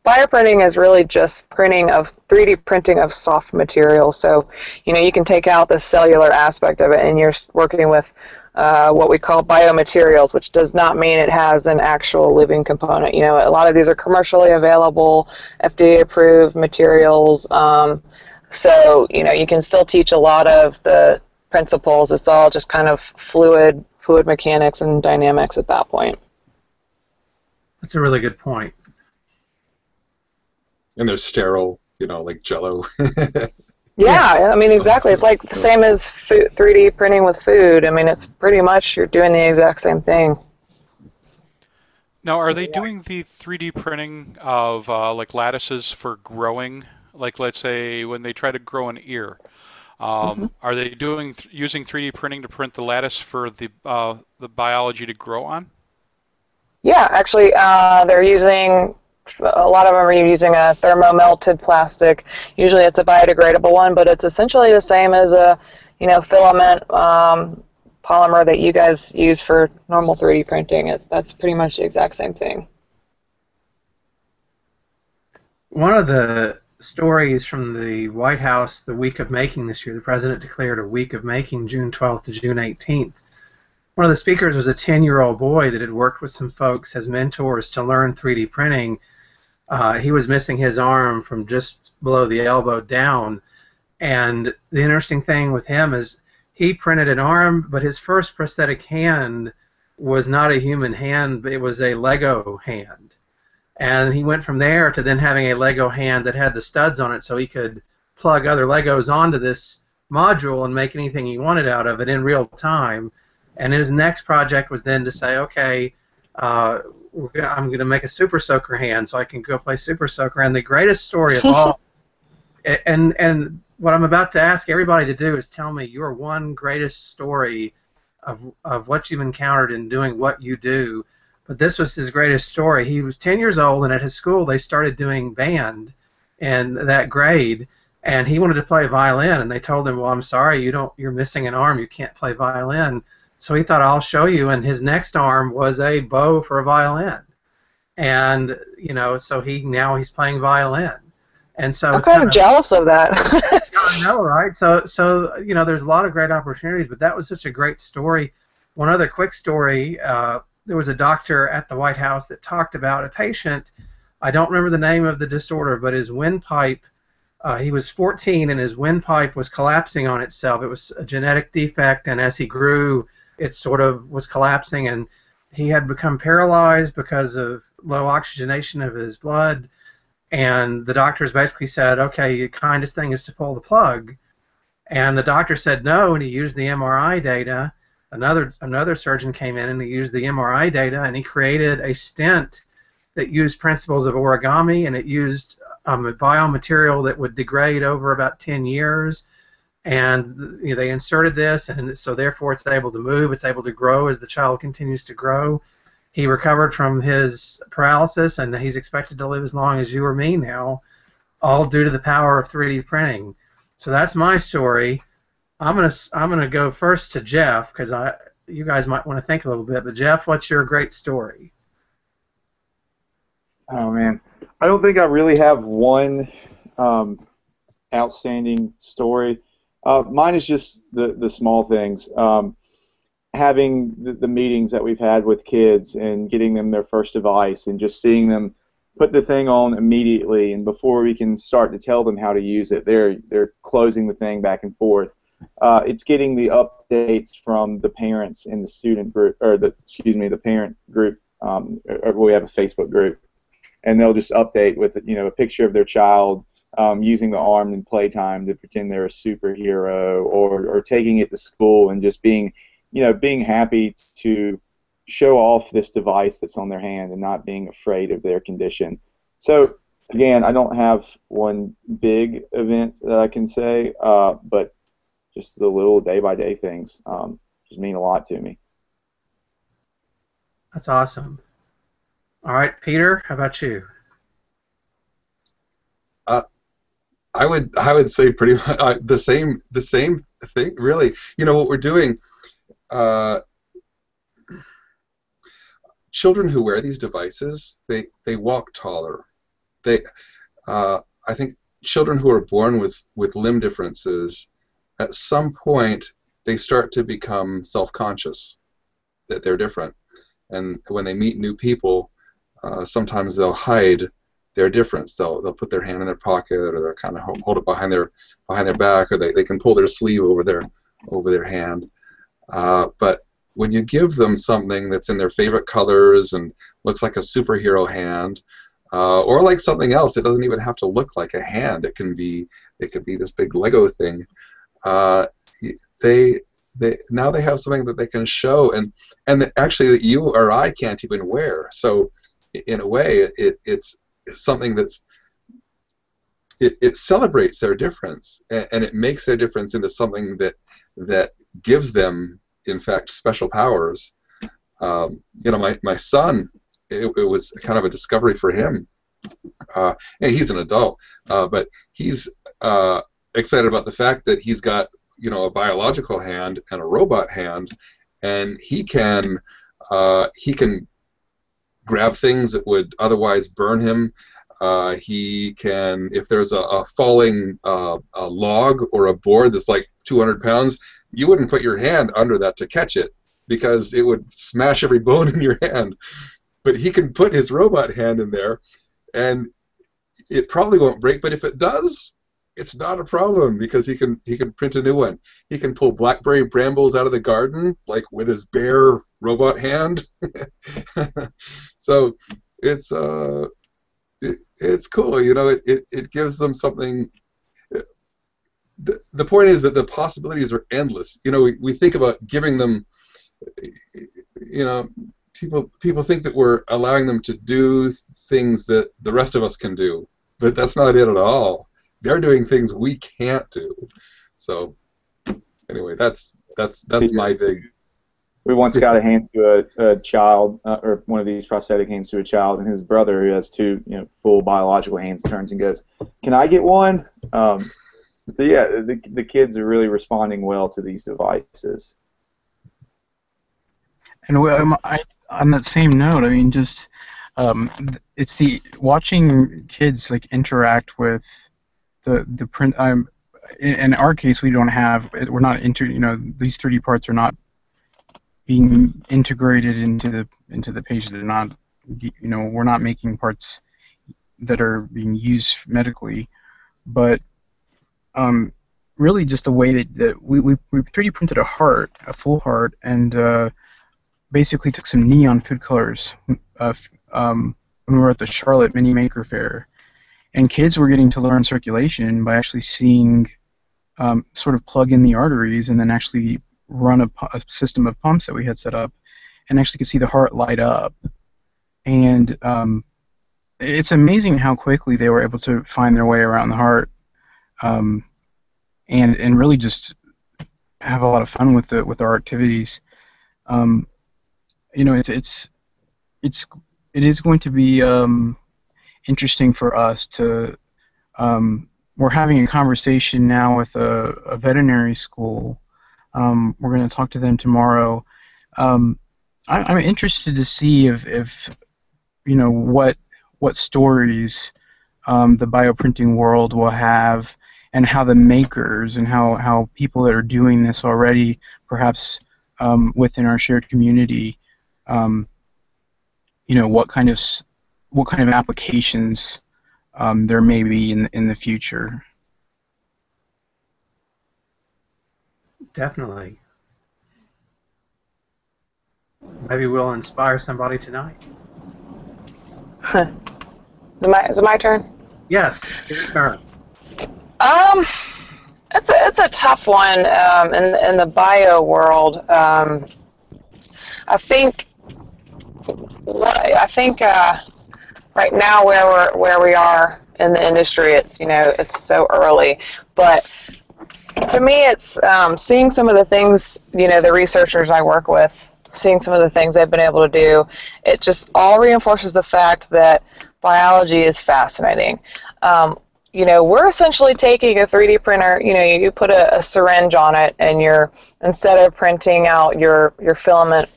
Bioprinting is really just 3D printing of soft material. So, you can take out the cellular aspect of it, and you're working with what we call biomaterials, which does not mean it has an actual living component. A lot of these are commercially available, FDA-approved materials. So, you can still teach a lot of the principles. It's all just kind of fluid mechanics and dynamics at that point. that's a really good point. And they're sterile, like Jell-O. Yeah, I mean, exactly. It's like the same as 3D printing with food. I mean, it's pretty much you're doing the exact same thing. Now, are they doing the 3D printing of like lattices for growing? Like, let's say when they try to grow an ear, are they using 3D printing to print the lattice for the biology to grow on? Yeah, actually, they're using. A lot of them are using a thermo-melted plastic. Usually it's a biodegradable one, but it's essentially the same as a, filament polymer that you guys use for normal 3D printing. That's pretty much the exact same thing. One of the stories from the White House the week of making this year, the president declared a week of making June 12th to June 18th. One of the speakers was a 10-year-old boy that had worked with some folks as mentors to learn 3D printing. He was missing his arm from just below the elbow down. And the interesting thing with him is he printed an arm, but his first prosthetic hand was not a human hand, but it was a Lego hand. And he went from there to then having a Lego hand that had the studs on it so he could plug other Legos onto this module and make anything he wanted out of it in real time. And his next project was then to say, okay, I'm going to make a Super Soaker hand so I can go play Super Soaker. And the greatest story of all, and what I'm about to ask everybody to do is tell me your one greatest story of what you've encountered in doing what you do. But this was his greatest story. He was 10 years old, and at his school they started doing band in that grade, and he wanted to play violin, and they told him, well, I'm sorry, you're missing an arm, you can't play violin. So he thought, I'll show you, and his next arm was a bow for a violin. And, so now he's playing violin. And so I'm it's kind of jealous of that. I know, right? So there's a lot of great opportunities, but that was such a great story. One other quick story, there was a doctor at the White House that talked about a patient, I don't remember the name of the disorder, but his windpipe, he was 14 and his windpipe was collapsing on itself. It was a genetic defect, and as he grew, it sort of was collapsing, and he had become paralyzed because of low oxygenation of his blood, and the doctors basically said, okay, the kindest thing is to pull the plug. And the doctor said no, and he used the MRI data. Another surgeon came in and he used the MRI data, and he created a stent that used principles of origami, and it used a biomaterial that would degrade over about 10 years. And they inserted this, and so therefore it's able to move, it's able to grow as the child continues to grow. He recovered from his paralysis, and he's expected to live as long as you or me now, all due to the power of 3D printing. So that's my story. I'm gonna go first to Jeff, because you guys might want to think a little bit. But Jeff, what's your great story? Oh man, I don't think I really have one outstanding story. Mine is just the small things. Having the meetings that we've had with kids and getting them their first device and just seeing them put the thing on immediately, and before we can start to tell them how to use it, they're closing the thing back and forth. It's getting the updates from the parents in the student group, or the parent group. We have a Facebook group, and they'll just update with a picture of their child using the arm in playtime to pretend they're a superhero, or taking it to school and just being happy to show off this device that's on their hand and not being afraid of their condition. So again, I don't have one big event that I can say, but just the little day-by-day things just mean a lot to me. That's awesome. All right, Peter, how about you? I would say pretty much the same thing, really. What we're doing. Children who wear these devices, they walk taller. I think children who are born with limb differences, at some point they start to become self-conscious that they're different, and when they meet new people, sometimes they'll hide their difference. They'll put their hand in their pocket, or they'll kind of hold it behind their back, or they can pull their sleeve over their hand. But when you give them something that's in their favorite colors and looks like a superhero hand, or like something else, it doesn't even have to look like a hand. It could be this big Lego thing. Now they have something that they can show, and actually that you or I can't even wear. So in a way, it's something it celebrates their difference, and it makes their difference into something that gives them, in fact, special powers. My son, it was kind of a discovery for him. And he's an adult, but he's excited about the fact that he's got a biological hand and a robot hand, and he can grab things that would otherwise burn him. He can, if there's a falling a log or a board that's like 200 pounds, you wouldn't put your hand under that to catch it because it would smash every bone in your hand. But he can put his robot hand in there, and it probably won't break. But if it does, it's not a problem because he can print a new one. He can pull blackberry brambles out of the garden like with his bare robot hand. So it's cool. You know, it gives them something. The point is that the possibilities are endless. You know, we think about giving them. You know, people think that we're allowing them to do things that the rest of us can do, but that's not it at all. They're doing things we can't do. So anyway, that's my big. We once got a hand to a child, or one of these prosthetic hands to a child, and his brother, who has two, full biological hands, turns and goes, "Can I get one?" So yeah, the kids are really responding well to these devices. And on that same note, I mean, just it's the watching kids like interact with the print. In our case, we're not these 3D parts are not being integrated into the pages. They're not, we're not making parts that are being used medically, but really just the way that we 3D printed a full heart, and basically took some neon food colors when we were at the Charlotte Mini Maker Fair, and kids were getting to learn circulation by actually seeing sort of plug in the arteries and then actually run a system of pumps that we had set up, and actually could see the heart light up. And it's amazing how quickly they were able to find their way around the heart, and really just have a lot of fun with our activities. It is going to be interesting for us to. We're having a conversation now with a veterinary school. We're going to talk to them tomorrow. I'm interested to see if what stories the bioprinting world will have, and how the makers and how people that are doing this already, perhaps within our shared community, what kind of applications there may be in the future. Definitely. Maybe we'll inspire somebody tonight. Is it my turn? Yes, your turn. It's a tough one in the bio world. I think right now where we are in the industry, it's so early, but to me it's seeing some of the things, the researchers I work with, seeing some of the things they've been able to do, it just all reinforces the fact that biology is fascinating. We're essentially taking a 3D printer, you put a syringe on it, and instead of printing out your filament,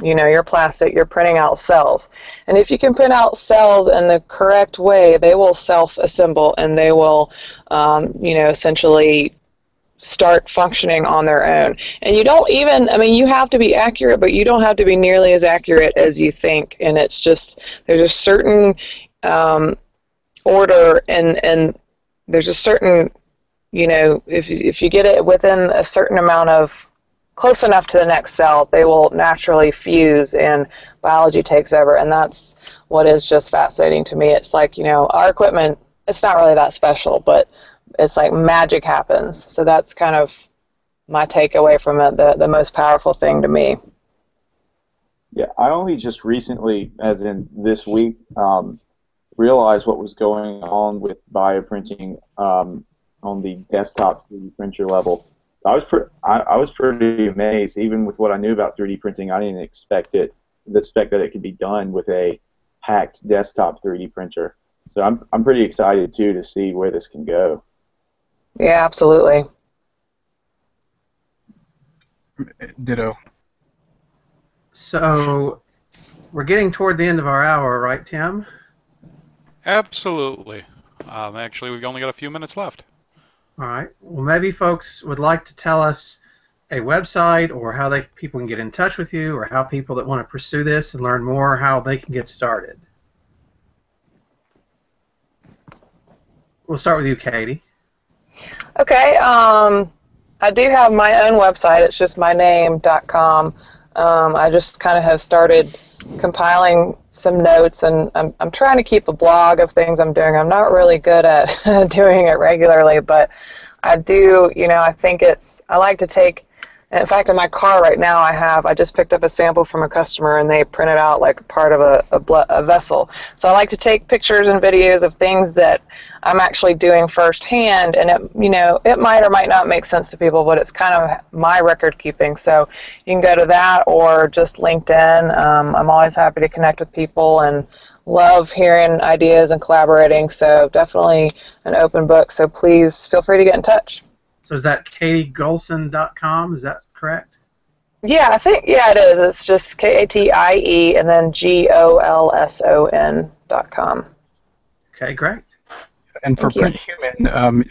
your plastic, you're printing out cells. And if you can print out cells in the correct way, they will self-assemble, and they will, essentially start functioning on their own. And you don't even, you have to be accurate, but you don't have to be nearly as accurate as you think. And it's just, there's a certain order, and there's a certain, if you get it within a certain amount of, close enough to the next cell, they will naturally fuse, and biology takes over. And that's what is just fascinating to me. It's like, our equipment, it's not really that special, but it's like magic happens. So that's kind of my takeaway from it, the most powerful thing to me. Yeah, I only just recently, as in this week, realized what was going on with bioprinting on the desktop 3D printer level. I was pretty amazed, even with what I knew about 3D printing. I didn't expect that it could be done with a hacked desktop 3D printer. So I'm pretty excited too to see where this can go. Yeah, absolutely. Ditto. So we're getting toward the end of our hour, right, Tim? Absolutely. Actually, we've only got a few minutes left. All right. Well, maybe folks would like to tell us a website or how people can get in touch with you, or how people that want to pursue this and learn more, how they can get started. We'll start with you, Katie. Okay. I do have my own website. It's just myname.com. I just kind of have started compiling some notes, and I'm trying to keep a blog of things I'm doing. I'm not really good at doing it regularly, but I do, I think I like to take, in fact, in my car right now I just picked up a sample from a customer, and they printed out like part of a vessel. So I like to take pictures and videos of things that I'm actually doing firsthand, and it might or might not make sense to people, but it's kind of my record keeping. So you can go to that or just LinkedIn. I'm always happy to connect with people and love hearing ideas and collaborating. So definitely an open book. So please feel free to get in touch. So is that katiegolson.com? Is that correct? Yeah, it is. It's just KATIE and then GOLSON.com. Okay, great. And for Print Human,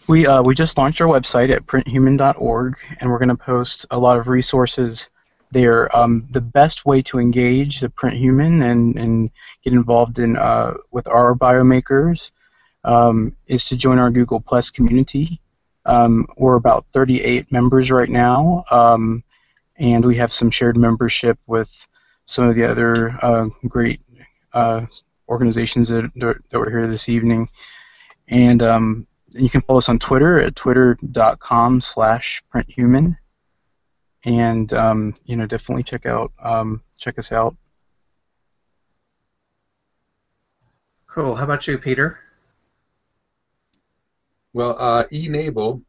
we just launched our website at printhuman.org, and we're going to post a lot of resources there. The best way to engage the Print Human and get involved in with our biomakers is to join our Google Plus community. We're about 38 members right now, and we have some shared membership with some of the other great organizations that were here this evening. And you can follow us on Twitter at twitter.com/printhuman. And definitely check us out. Cool. How about you, Peter? Well, e-Nable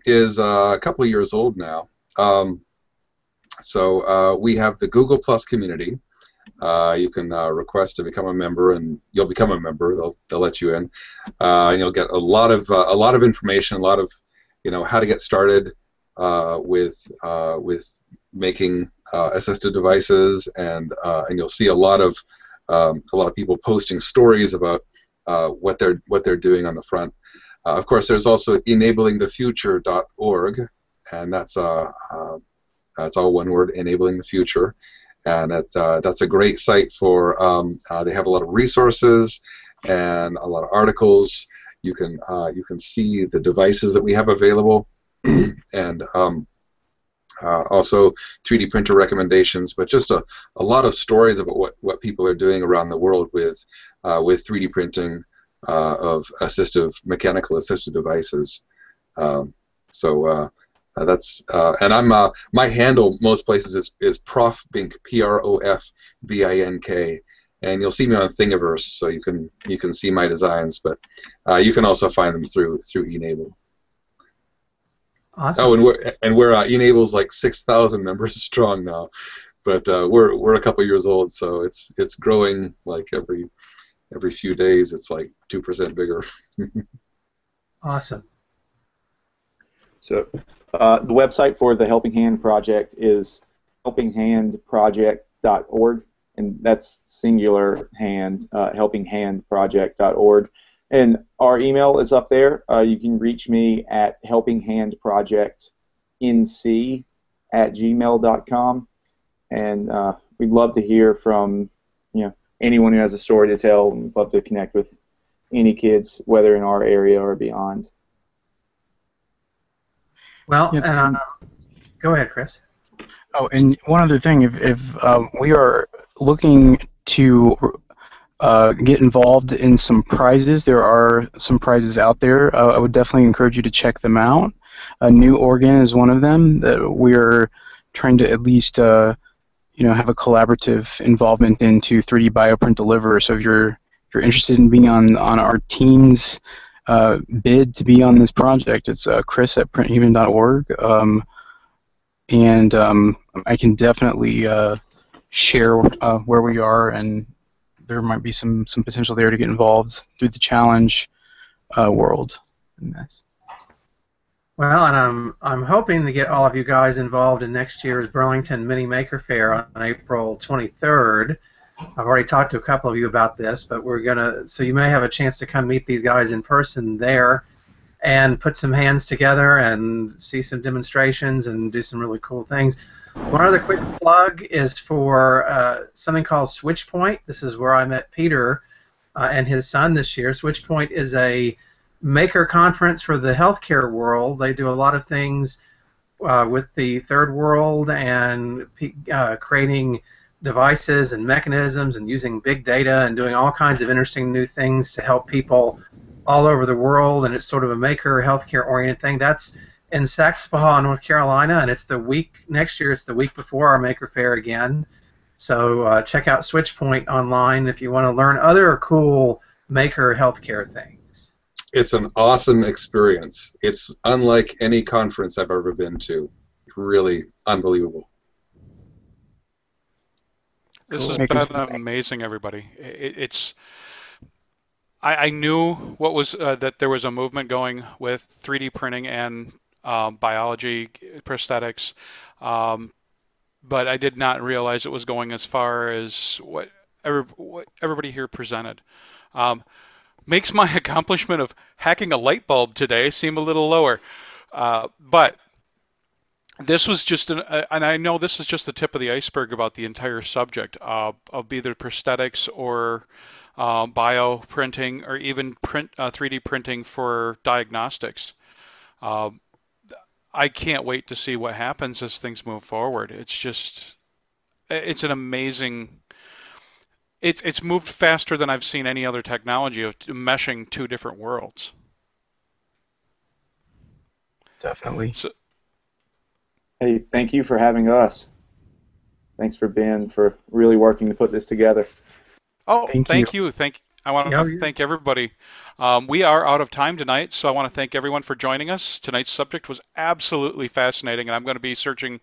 is a couple of years old now. So we have the Google Plus community. You can request to become a member, and you'll become a member. They'll let you in, and you'll get a lot of information, a lot of how to get started with making assistive devices, and you'll see a lot of people posting stories about what they're doing on the front. Of course, there's also enablingthefuture.org, and that's all one word, enabling the future. And that's a great site for. They have a lot of resources and a lot of articles. You can see the devices that we have available, and also 3D printer recommendations. But just a lot of stories about what people are doing around the world with 3D printing of mechanical assistive devices. That's and I'm my handle most places is Prof Bink, PROFBINK, and you'll see me on Thingiverse, so you can see my designs, but you can also find them through e-Nable. Awesome. Oh, and we're e-Nable's like 6,000 members strong now, but we're a couple years old, so it's growing like every few days. It's like 2% bigger. Awesome. So the website for the Helping Hand Project is helpinghandproject.org, and that's singular hand, helpinghandproject.org. And our email is up there. You can reach me at helpinghandprojectnc@gmail.com, and we'd love to hear from anyone who has a story to tell, and we'd love to connect with any kids, whether in our area or beyond. Well, go ahead, Chris. Oh, and one other thing, if we are looking to get involved in some prizes, there are some prizes out there. I would definitely encourage you to check them out. New Oregon is one of them that we're trying to at least have a collaborative involvement into 3D Bioprint Deliver. So if you're interested in being on our team's bid to be on this project, it's Chris at printhuman.org, and I can definitely share where we are, and there might be some potential there to get involved through the challenge world in this. Well, and I'm hoping to get all of you guys involved in next year's Burlington Mini Maker Fair on April 23rd. I've already talked to a couple of you about this, but so you may have a chance to come meet these guys in person there and put some hands together and see some demonstrations and do some really cool things. One other quick plug is for something called SwitchPoint. This is where I met Peter and his son this year. SwitchPoint is a maker conference for the healthcare world. They do a lot of things with the third world and creating devices and mechanisms and using big data and doing all kinds of interesting new things to help people all over the world, and it's sort of a maker healthcare oriented thing. That's in Saxapahaw, North Carolina, and it's the week next year. It's the week before our Maker Fair again. So check out SwitchPoint online if you want to learn other cool maker healthcare things. It's an awesome experience. It's unlike any conference I've ever been to. Really unbelievable. This has been amazing, everybody. I knew what was that there was a movement going with 3D printing and biology, prosthetics, but I did not realize it was going as far as what everybody here presented. Makes my accomplishment of hacking a light bulb today seem a little lower, but this was just and I know this is just the tip of the iceberg about the entire subject of either prosthetics or bioprinting or even 3D printing for diagnostics. I can't wait to see what happens as things move forward. It's an amazing. It's moved faster than I've seen any other technology of meshing two different worlds. Definitely. So, hey, thank you for having us. Thanks for really working to put this together. Oh, thank you. I want to thank everybody. We are out of time tonight, so I want to thank everyone for joining us. Tonight's subject was absolutely fascinating, and I'm going to be searching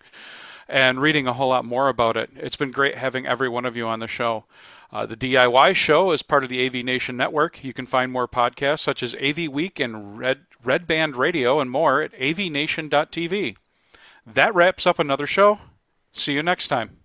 and reading a whole lot more about it. It's been great having every one of you on the show. The DIY show is part of the AV Nation Network. You can find more podcasts such as AV Week and Red Band Radio and more at avnation.tv. That wraps up another show. See you next time.